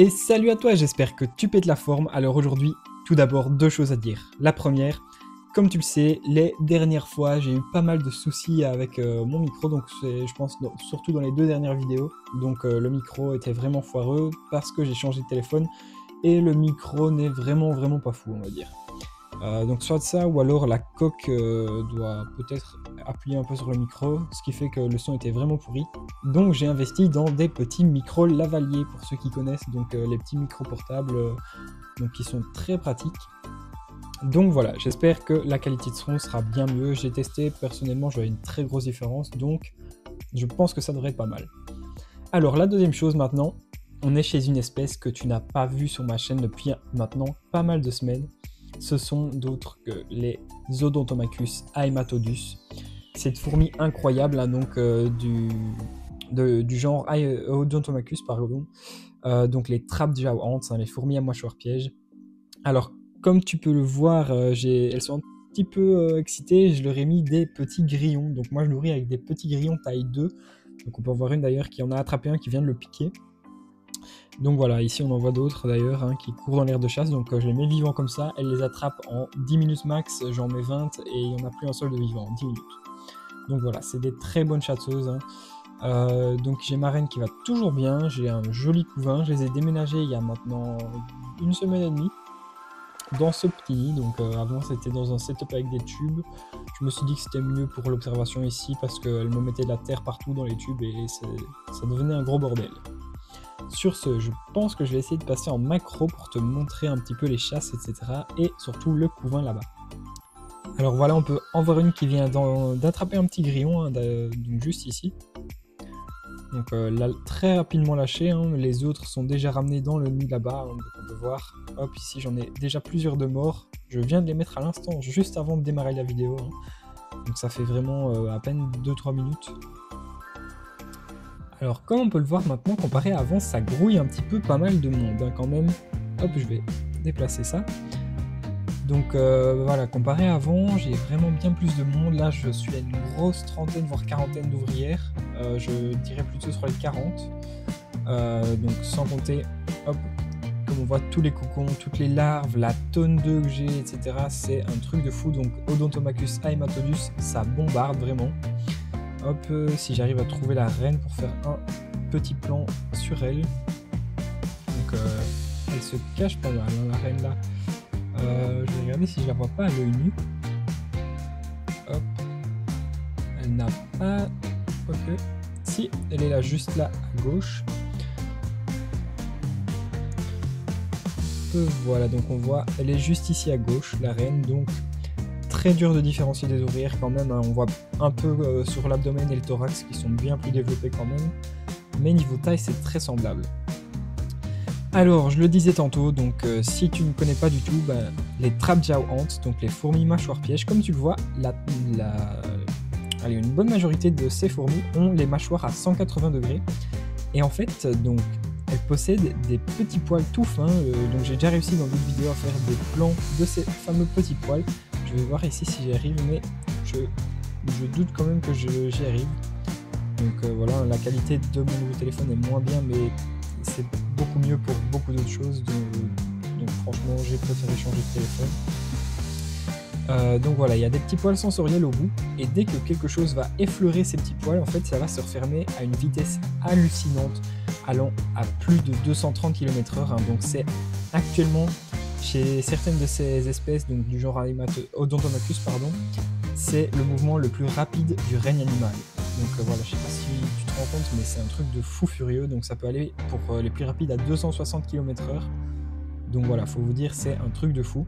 Et salut à toi, j'espère que tu pètes la forme. Alors aujourd'hui, tout d'abord, deux choses à dire. La première, comme tu le sais, les dernières fois, j'ai eu pas mal de soucis avec mon micro, donc je pense surtout dans les deux dernières vidéos. Donc le micro était vraiment foireux parce que j'ai changé de téléphone et le micro n'est vraiment pas fou, on va dire. Donc soit ça, ou alors la coque doit peut-être appuyer un peu sur le micro, ce qui fait que le son était vraiment pourri. Donc j'ai investi dans des petits micros lavaliers, pour ceux qui connaissent, donc les petits micros portables, donc qui sont très pratiques. Donc voilà, j'espère que la qualité de son sera bien mieux. J'ai testé, personnellement, je vois une très grosse différence, donc je pense que ça devrait être pas mal. Alors la deuxième chose maintenant, on est chez une espèce que tu n'as pas vue sur ma chaîne depuis maintenant pas mal de semaines. Ce sont d'autres que les Odontomachus haematodus. Cette fourmi incroyable, hein, donc du genre Odontomachus, pardon. Donc les trapjaw ants, hein, les fourmis à mâchoire piège. Alors comme tu peux le voir, elles sont un petit peu excitées. Je leur ai mis des petits grillons. Donc moi je nourris avec des petits grillons taille 2. Donc on peut en voir une d'ailleurs qui en a attrapé un qui vient de le piquer. Donc voilà, ici on en voit d'autres d'ailleurs hein, qui courent dans l'air de chasse, donc je les mets vivants comme ça, elles les attrapent en 10 minutes max, j'en mets 20 et il n'y en a plus un seul de vivant en 10 minutes. Donc voilà, c'est des très bonnes chasseuses. Hein. Donc j'ai ma reine qui va toujours bien, j'ai un joli couvain, je les ai déménagés il y a maintenant une semaine et demie dans ce petit nid, donc avant c'était dans un setup avec des tubes. Je me suis dit que c'était mieux pour l'observation ici parce qu'elle me mettait de la terre partout dans les tubes et ça devenait un gros bordel. Sur ce, je pense que je vais essayer de passer en macro pour te montrer un petit peu les chasses, etc. Et surtout le couvain là-bas. Alors voilà, on peut en voir une qui vient d'attraper un petit grillon, hein, donc juste ici. Donc là, très rapidement lâché, hein, les autres sont déjà ramenés dans le nid là-bas, hein, donc on peut voir. Hop, ici j'en ai déjà plusieurs de morts. Je viens de les mettre à l'instant, juste avant de démarrer la vidéo. Hein. Donc ça fait vraiment à peine 2-3 minutes. Alors comme on peut le voir maintenant, comparé à avant, ça grouille un petit peu pas mal de monde hein, quand même. Hop, je vais déplacer ça. Donc voilà, comparé à avant, j'ai vraiment bien plus de monde. Là, je suis à une grosse trentaine, voire quarantaine d'ouvrières. Je dirais plutôt sur les 40. Donc sans compter, hop, comme on voit tous les cocons, toutes les larves, la tonne d'œufs que j'ai, etc. C'est un truc de fou. Donc Odontomachus haematodus, ça bombarde vraiment. Hop, si j'arrive à trouver la reine pour faire un petit plan sur elle. Donc elle se cache pas mal, hein, la reine là. Je vais regarder si je la vois pas à l'œil nu. Hop. Elle n'a pas... Ok. Si, elle est là, juste là, à gauche. Voilà, donc on voit, elle est juste ici à gauche, la reine, donc... Très dur de différencier des ouvrières quand même, hein. On voit un peu sur l'abdomen et le thorax qui sont bien plus développés quand même, mais niveau taille c'est très semblable. Alors je le disais tantôt, donc si tu ne connais pas du tout, les trapjaw ants, donc les fourmis mâchoire piège, comme tu le vois, allez, une bonne majorité de ces fourmis ont les mâchoires à 180 degrés, et en fait donc elles possèdent des petits poils tout fins, donc j'ai déjà réussi dans d'autres vidéos à faire des plans de ces fameux petits poils. Je vais voir ici si j'y arrive, mais je doute quand même que j'y arrive. Donc voilà, la qualité de mon nouveau téléphone est moins bien, mais c'est beaucoup mieux pour beaucoup d'autres choses. Donc franchement, j'ai préféré changer de téléphone. Donc voilà, il y a des petits poils sensoriels au bout, et dès que quelque chose va effleurer ces petits poils, en fait, ça va se refermer à une vitesse hallucinante, allant à plus de 230 km/h. Hein. Donc c'est actuellement... Chez certaines de ces espèces, donc du genre Odontomachus, pardon, c'est le mouvement le plus rapide du règne animal. Donc voilà, je sais pas si tu te rends compte, mais c'est un truc de fou furieux. Donc ça peut aller pour les plus rapides à 260 km/h. Donc voilà, faut vous dire, c'est un truc de fou.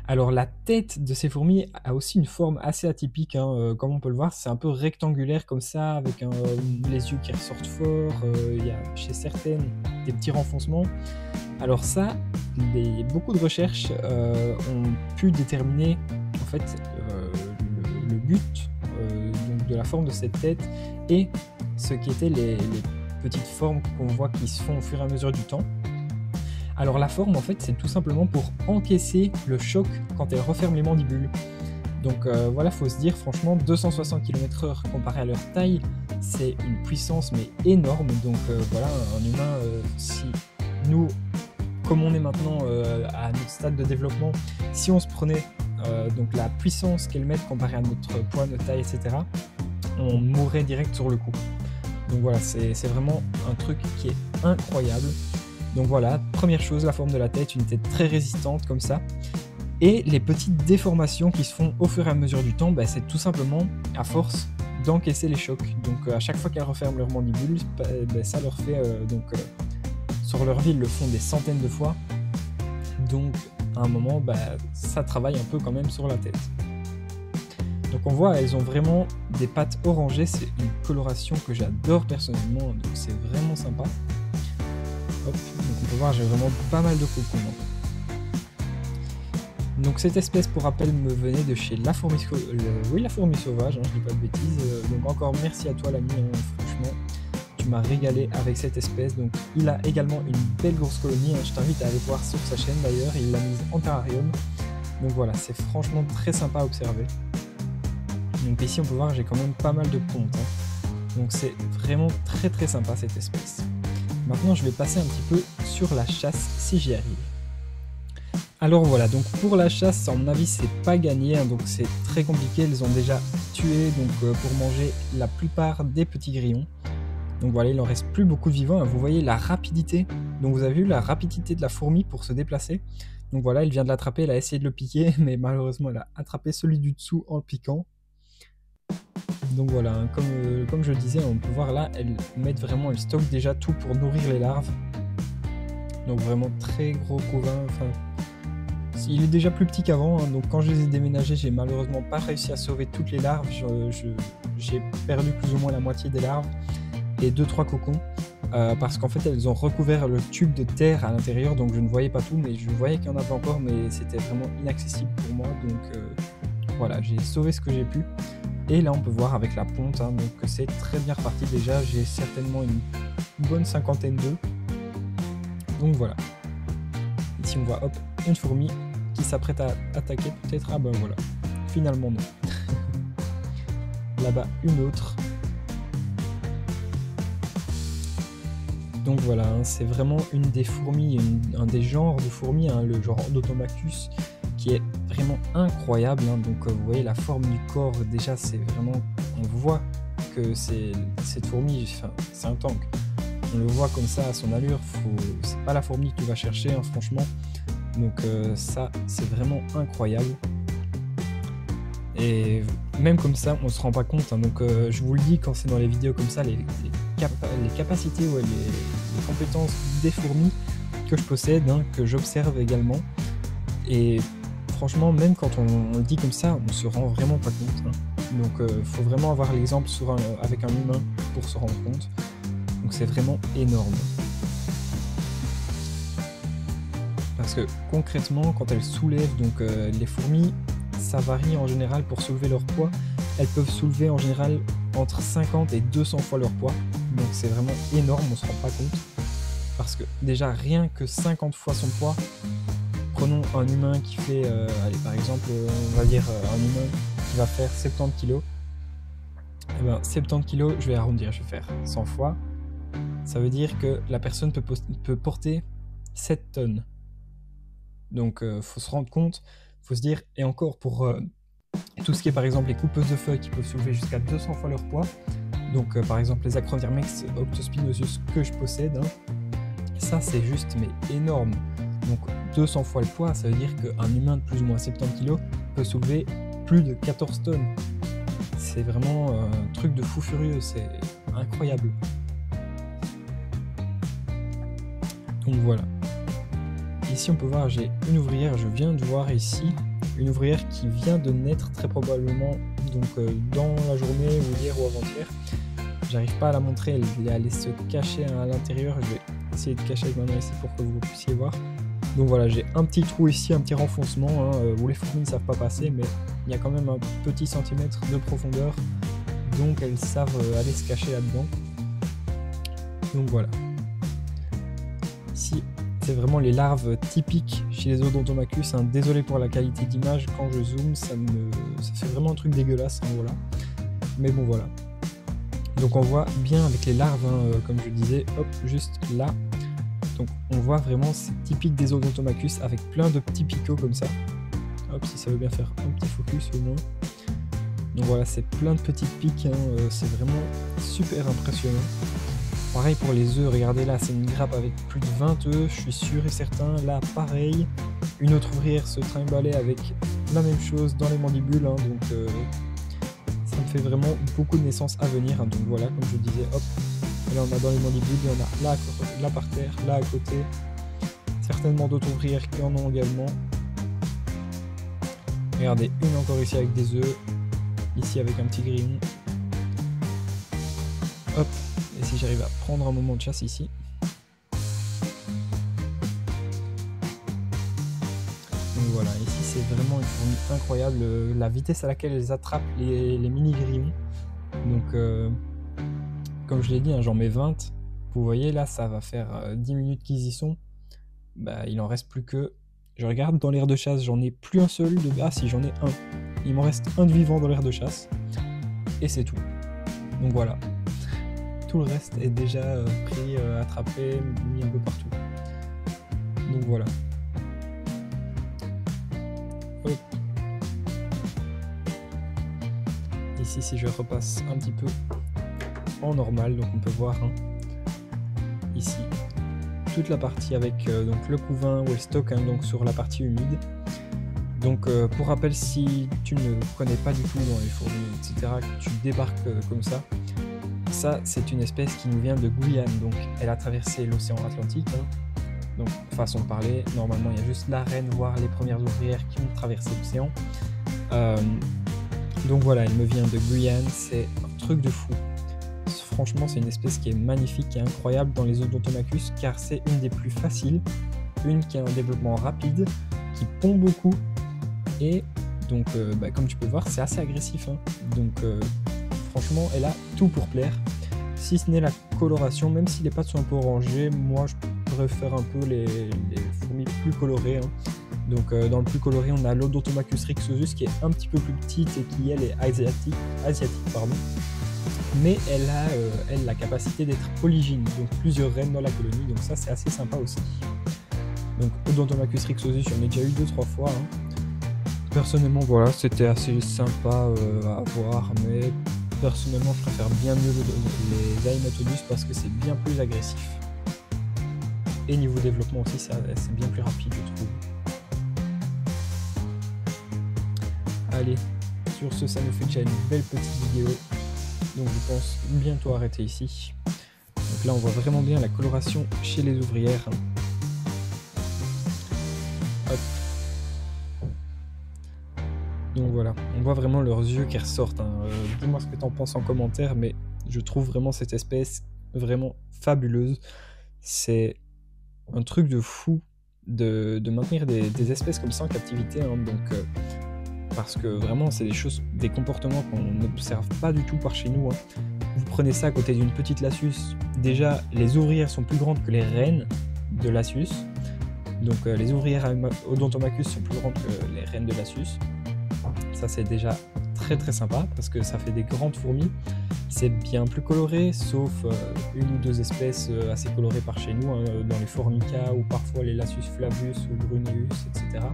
Alors la tête de ces fourmis a aussi une forme assez atypique, hein, comme on peut le voir, c'est un peu rectangulaire comme ça, avec les yeux qui ressortent fort, il y a chez certaines des petits renfoncements. Alors ça, beaucoup de recherches ont pu déterminer en fait le but donc de la forme de cette tête et ce qui étaient les petites formes qu'on voit qui se font au fur et à mesure du temps. Alors la forme en fait c'est tout simplement pour encaisser le choc quand elle referme les mandibules. Donc voilà, faut se dire franchement 260 km/h comparé à leur taille, c'est une puissance mais énorme. Donc voilà, un humain si comme on est maintenant à notre stade de développement, si on se prenait donc la puissance qu'elles mettent comparée à notre poids, notre taille, etc., on mourrait direct sur le coup. Donc voilà, c'est vraiment un truc qui est incroyable. Donc voilà, première chose, la forme de la tête, une tête très résistante comme ça. Et les petites déformations qui se font au fur et à mesure du temps, c'est tout simplement à force d'encaisser les chocs. Donc à chaque fois qu'elles referment leur mandibule, ça leur fait... sur leur vie, ils le font des centaines de fois. Donc à un moment, ça travaille un peu quand même sur la tête. Donc on voit, elles ont vraiment des pattes orangées, c'est une coloration que j'adore personnellement, donc c'est vraiment sympa. Hop, donc on peut voir, j'ai vraiment pas mal de cocons. Donc cette espèce, pour rappel, me venait de chez la fourmi sauvage, je dis pas de bêtises. Donc encore merci à toi l'ami, franchement, tu m'as régalé avec cette espèce. Donc il a également une belle grosse colonie, je t'invite à aller voir sur sa chaîne d'ailleurs, il l'a mise en terrarium. Donc voilà, c'est franchement très sympa à observer. Donc ici on peut voir, j'ai quand même pas mal de pontes. Donc c'est vraiment très très sympa cette espèce. Maintenant je vais passer un petit peu sur la chasse si j'y arrive. Alors voilà, donc pour la chasse, à mon avis c'est pas gagné, donc c'est très compliqué, elles ont déjà tué pour manger la plupart des petits grillons. Donc voilà, il en reste plus beaucoup de vivants, vous voyez la rapidité, donc vous avez vu la rapidité de la fourmi pour se déplacer. Donc voilà, elle vient de l'attraper, elle a essayé de le piquer, mais malheureusement elle a attrapé celui du dessous en le piquant. Donc voilà, comme je le disais, on peut voir là, elles stockent déjà tout pour nourrir les larves. Donc vraiment très gros couvain, il est déjà plus petit qu'avant, donc quand je les ai déménagés, j'ai malheureusement pas réussi à sauver toutes les larves, j'ai perdu plus ou moins la moitié des larves et 2-3 cocons, parce qu'en fait elles ont recouvert le tube de terre à l'intérieur, donc je ne voyais pas tout, mais je voyais qu'il y en avait encore, mais c'était vraiment inaccessible pour moi, donc voilà, j'ai sauvé ce que j'ai pu. Et là on peut voir avec la ponte, donc c'est très bien reparti déjà, j'ai certainement une bonne cinquantaine d'œufs. Donc voilà. Ici on voit hop, une fourmi qui s'apprête à attaquer peut-être, ah ben voilà, finalement non. Là-bas une autre. Donc voilà, c'est vraiment une des fourmis, un des genres de fourmis, le genre Odontomachus, qui est vraiment incroyable, donc vous voyez la forme du corps, déjà c'est vraiment, on voit que cette fourmi, c'est un tank, on le voit comme ça à son allure, c'est pas la fourmi que tu vas chercher, franchement, donc ça c'est vraiment incroyable, et même comme ça on se rend pas compte, donc je vous le dis quand c'est dans les vidéos comme ça, les capacités, les compétences des fourmis que je possède, que j'observe également, et franchement, même quand on le dit comme ça, on se rend vraiment pas compte. Donc faut vraiment avoir l'exemple avec un humain pour se rendre compte. Donc c'est vraiment énorme. Parce que concrètement, quand elles soulèvent, les fourmis, ça varie en général pour soulever leur poids. Elles peuvent soulever en général entre 50 et 200 fois leur poids. Donc c'est vraiment énorme, on se rend pas compte. Parce que déjà rien que 50 fois son poids, prenons un humain qui fait, allez, par exemple, on va dire un humain qui va faire 70 kg. Et ben 70 kg, je vais arrondir, je vais faire 100 fois. Ça veut dire que la personne peut porter 7 tonnes. Donc faut se rendre compte, faut se dire, et encore pour tout ce qui est par exemple les coupeuses de feuilles qui peuvent soulever jusqu'à 200 fois leur poids. Donc par exemple les Acrodyrmex octospinosus que je possède, ça c'est juste mais énorme. Donc 200 fois le poids, ça veut dire qu'un humain de plus ou moins 70 kg peut soulever plus de 14 tonnes. C'est vraiment un truc de fou furieux, c'est incroyable. Donc voilà. Ici on peut voir, j'ai une ouvrière, je viens de voir ici, une ouvrière qui vient de naître très probablement dans la journée ou hier ou avant-hier. J'arrive pas à la montrer, elle est allée se cacher à l'intérieur, je vais essayer de cacher avec ma main ici pour que vous puissiez voir. Donc voilà, j'ai un petit trou ici, un petit renfoncement, où les fourmis ne savent pas passer, mais il y a quand même un petit centimètre de profondeur, donc elles savent aller se cacher là-dedans. Donc voilà. Ici, c'est vraiment les larves typiques chez les Odontomachus, désolé pour la qualité d'image, quand je zoome, ça fait vraiment un truc dégueulasse, voilà. Mais bon voilà. Donc on voit bien avec les larves, comme je disais, hop, juste là. Donc on voit vraiment, c'est typique des Odontomachus avec plein de petits picots comme ça. Hop, si ça veut bien faire un petit focus au moins. Donc voilà, c'est plein de petites piques, hein, c'est vraiment super impressionnant. Pareil pour les œufs, regardez là, c'est une grappe avec plus de 20 œufs, je suis sûr et certain. Là, pareil, une autre ouvrière se trimbalait avec la même chose dans les mandibules, hein, donc ça me fait vraiment beaucoup de naissances à venir. Hein, donc voilà, comme je disais, hop, là on a dans les mandibules, il y en a là par terre, là à côté, certainement d'autres ouvrières qui en ont également. Regardez, une encore ici avec des œufs, ici avec un petit grillon. Hop, et si j'arrive à prendre un moment de chasse ici. Donc voilà, ici c'est vraiment une fourmi incroyable, la vitesse à laquelle elles attrapent les mini-grillons. Donc comme je l'ai dit, hein, j'en mets 20. Vous voyez là, ça va faire 10 minutes qu'ils y sont. Bah, il en reste plus que... Je regarde dans l'aire de chasse, j'en ai plus un seul de... Ah si, j'en ai un. Il m'en reste un de vivant dans l'aire de chasse. Et c'est tout. Donc voilà. Tout le reste est déjà pris, attrapé, mis un peu partout. Donc voilà. Hop. Ici, si je repasse un petit peu en normal, donc on peut voir hein, ici toute la partie avec donc le couvain ou le stock, hein, donc sur la partie humide. Donc pour rappel, si tu ne connais pas du tout dans les fourmis, etc., que tu débarques comme ça, c'est une espèce qui nous vient de Guyane, donc elle a traversé l'océan Atlantique. Hein. Donc façon de parler, normalement il y a juste la reine, voire les premières ouvrières qui ont traversé l'océan. Donc voilà, elle me vient de Guyane, c'est un truc de fou. Franchement, c'est une espèce qui est magnifique et incroyable dans les Odontomachus, car c'est une des plus faciles, une qui a un développement rapide, qui pond beaucoup, et donc comme tu peux voir, c'est assez agressif. Hein. Donc franchement, elle a tout pour plaire, si ce n'est la coloration, même si les pattes sont un peu orangées, moi je préfère un peu les fourmis plus colorées. Hein. Donc dans le plus coloré, on a l'Odontomachus rixosus qui est un petit peu plus petite et qui elle est asiatique pardon. Mais elle a la capacité d'être polygyne, donc plusieurs reines dans la colonie, donc ça c'est assez sympa aussi. Donc Odontomachus rixosus, j'en ai déjà eu 2-3 fois. Hein. Personnellement voilà, c'était assez sympa à voir, mais personnellement je préfère bien mieux les Haematodus parce que c'est bien plus agressif. Et niveau développement aussi, c'est bien plus rapide je trouve. Allez, sur ce, ça nous fait déjà une belle petite vidéo. Donc je pense bientôt arrêter ici. Donc là on voit vraiment bien la coloration chez les ouvrières. Hop. Donc voilà, on voit vraiment leurs yeux qui ressortent. Hein. Dis-moi ce que tu en penses en commentaire, mais je trouve vraiment cette espèce vraiment fabuleuse. C'est un truc de fou de maintenir des espèces comme ça en captivité. Hein. Donc parce que vraiment c'est des comportements qu'on n'observe pas du tout par chez nous. Hein. Vous prenez ça à côté d'une petite Lasius, déjà les ouvrières sont plus grandes que les reines de Lasius, donc les ouvrières Odontomachus sont plus grandes que les reines de Lasius. Ça c'est déjà très très sympa parce que ça fait des grandes fourmis, c'est bien plus coloré, sauf une ou deux espèces assez colorées par chez nous, hein, dans les Formica ou parfois les Lasius flavus ou Bruneus, etc.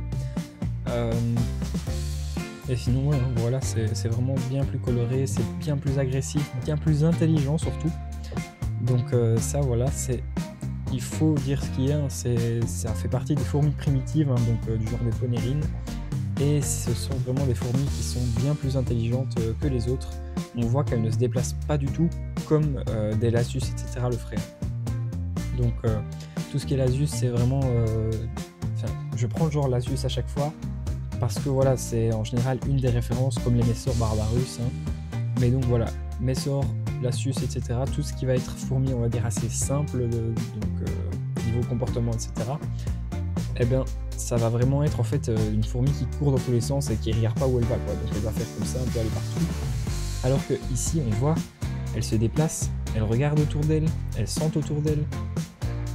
Et sinon, ouais, voilà, c'est vraiment bien plus coloré, c'est bien plus agressif, bien plus intelligent surtout. Donc ça, voilà, il faut dire ce qu'il y a, hein, ça fait partie des fourmis primitives, hein, donc du genre des ponérines. Et ce sont vraiment des fourmis qui sont bien plus intelligentes que les autres. On voit qu'elles ne se déplacent pas du tout comme des Lasius, etc. le feraient. Donc tout ce qui est Lasius, c'est vraiment... je prends le genre Lasius à chaque fois, parce que voilà, c'est en général une des références comme les Messor barbarus. Hein. Mais donc voilà, Messor, Lasius, etc. Tout ce qui va être fourmi, on va dire assez simple, niveau comportement, etc. Eh bien, ça va vraiment être en fait une fourmi qui court dans tous les sens et qui regarde pas où elle va, quoi. Donc elle va faire comme ça, un peu aller partout. Alors que ici, on voit, elle se déplace, elle regarde autour d'elle, elle sent autour d'elle.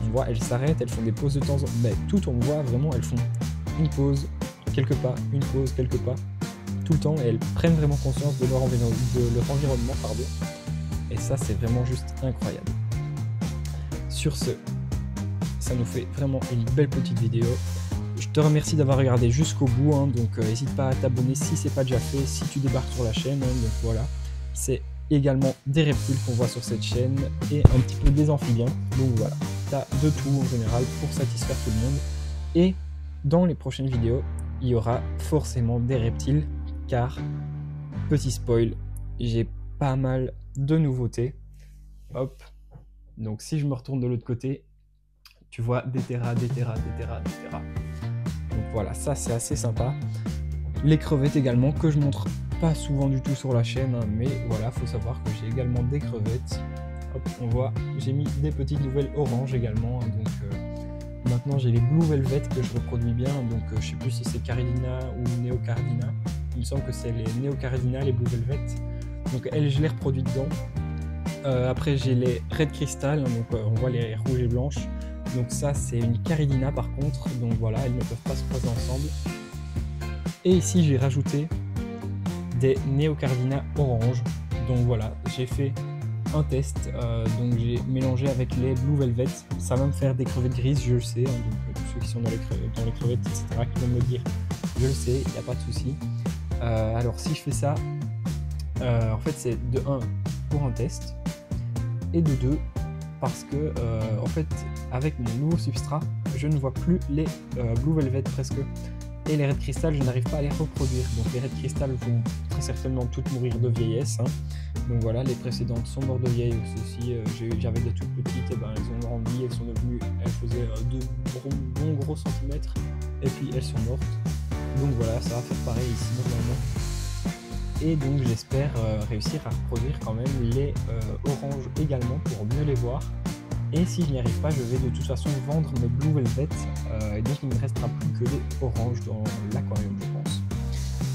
On voit, elles s'arrêtent, elles font des pauses de temps en temps. Mais tout, on voit vraiment, elles font une pause, quelques pas, une pause, quelques pas, tout le temps, et elles prennent vraiment conscience de leur environnement, pardon. Et ça, c'est vraiment juste incroyable. Sur ce, ça nous fait vraiment une belle petite vidéo. Je te remercie d'avoir regardé jusqu'au bout, hein, donc n'hésite pas à t'abonner si c'est pas déjà fait, si tu débarques sur la chaîne, hein, donc voilà. C'est également des reptiles qu'on voit sur cette chaîne et un petit peu des amphibiens, donc voilà. Tu as de tout en général pour satisfaire tout le monde. Et dans les prochaines vidéos, il y aura forcément des reptiles, car, petit spoil, j'ai pas mal de nouveautés. Hop, donc si je me retourne de l'autre côté, tu vois des terras. Donc voilà, ça c'est assez sympa. Les crevettes également, que je montre pas souvent du tout sur la chaîne, hein, mais voilà, faut savoir que j'ai également des crevettes. Hop, on voit, j'ai mis des petites nouvelles oranges également, hein, donc maintenant j'ai les Blue Velvet que je reproduis bien, donc je sais plus si c'est Caridina ou Neocaridina. Il me semble que c'est les Neocaridina, les Blue Velvet. Donc elles, je les reproduis dedans. Après j'ai les Red Crystal, hein, donc on voit les rouges et blanches. Donc ça c'est une Caridina par contre, donc voilà, elles ne peuvent pas se croiser ensemble. Et ici j'ai rajouté des Neocaridina orange. Donc voilà, j'ai fait un test, donc j'ai mélangé avec les Blue Velvet. Ça va me faire des crevettes grises, je le sais, hein, donc tous ceux qui sont dans les crevettes, etc., qui vont me le dire, je le sais, il n'y a pas de souci. Alors si je fais ça, en fait c'est de 1 pour un test, et de 2 parce que en fait avec mon nouveau substrat, je ne vois plus les Blue Velvet presque. Et les Red Crystal, je n'arrive pas à les reproduire. Donc les Red Crystal vont très certainement toutes mourir de vieillesse, hein. Donc voilà, les précédentes sont mortes de vieillesse aussi. J'avais des toutes petites, et ben elles ont grandi, elles sont devenues, elles faisaient 2 bons gros centimètres, et puis elles sont mortes. Donc voilà, ça va faire pareil ici normalement. Et donc j'espère réussir à reproduire quand même les oranges également pour mieux les voir. Et si je n'y arrive pas, je vais de toute façon vendre mes Blue Velvet, et donc il ne me restera plus que les oranges dans l'aquarium, je pense.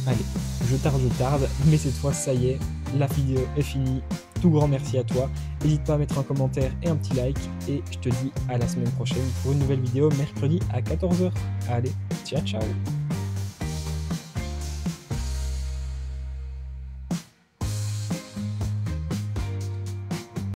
Allez, je tarde, mais cette fois ça y est, la vidéo est finie. Tout grand merci à toi. N'hésite pas à mettre un commentaire et un petit like, et je te dis à la semaine prochaine pour une nouvelle vidéo mercredi à 14 h. Allez, ciao ciao.